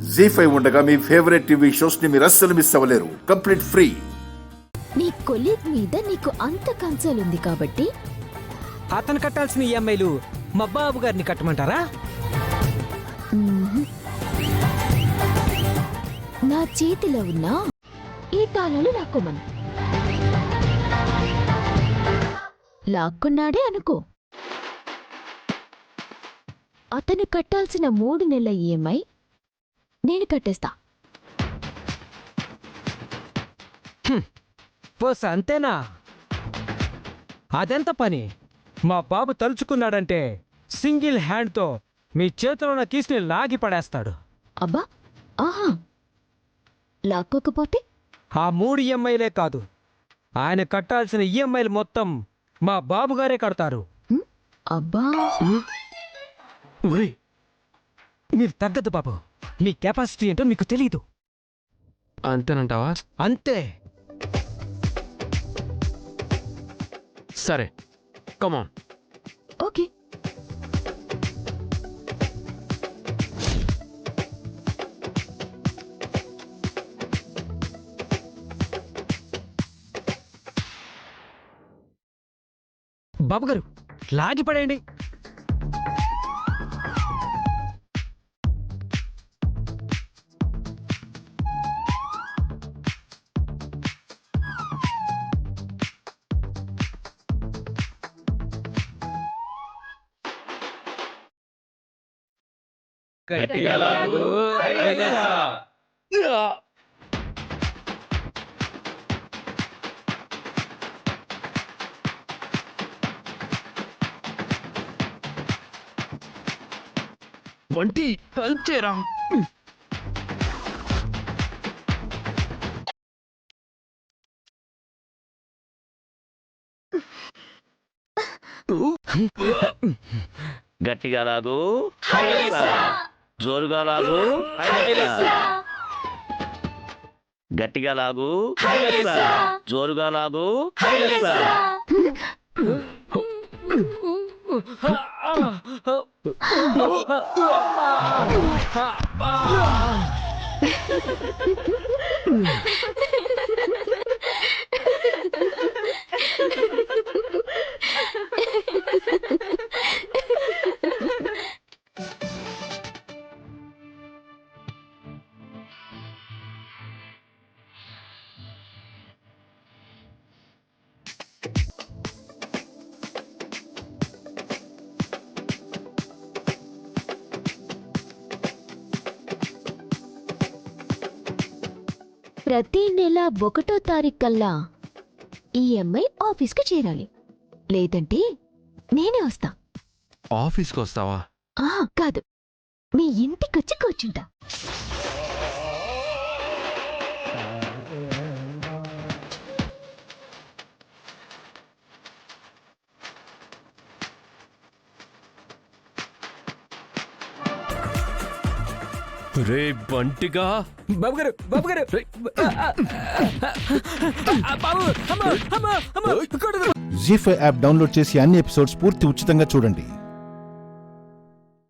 జీ5 ఉండగా మీ favourite TV shows ని మీరు అస్సలు మిస్ అవ్వలేరు. Complete free. నీ కొలీగ్ మీద నీకు అంత కన్సర్న్ ఉంది కాబట్టి అతను కట్టాల్సిన ఈఎంఐలు మా బాబు గారిని కట్టమంటారా? నా చేతిలో ఉన్న ఈ తాళాలు లాక్కోమను. లాక్కున్నాడే అనుకో, అతను కట్టాల్సిన 3 నెలల ఈఎంఐ నేను కట్టేస్తా. పోస్ అంతేనా? అదెంత పని? మా బాబు తలుచుకున్నాడంటే సింగిల్ హ్యాండ్తో మీ చేతిలో ఉన్న కీస్ని లాగి పడేస్తాడు. అబ్బా, ఆహా, లాక్కోకపోతే? ఆ 3 ఈఎంఐలే కాదు, ఆయన కట్టాల్సిన ఈఎంఐలు మొత్తం మా బాబు గారే కడతారు. అబ్బా, మీరు తగ్గదు బాబు, మీ కెపాసిటీ ఏంటో మీకు తెలీదు. అంతేనంటావా? అంతే. సరే, కమాన్. ఓకే. బాబు గారు లాగి పడేయండి. వంటి హెల్ప్ చేయరా. గట్టిగా లాగు, జోరుగా లాగు, గట్టిగా లాగు, జోరుగా లాగు. ప్రతి నెల 1వ తారీఖు కల్లా ఈఎంఐ ఆఫీస్కి చేరాలి, లేదంటే నేనే వస్తా. ఆఫీస్కి వస్తావా? కాదు, మీ ఇంటికొచ్చి కూర్చుంటా. రే బంటిగా. బాబు గారు, బాబు గారు, జీ5 యాప్ డౌన్లోడ్ చేసి అన్ని ఎపిసోడ్స్ పూర్తి ఉచితంగా చూడండి.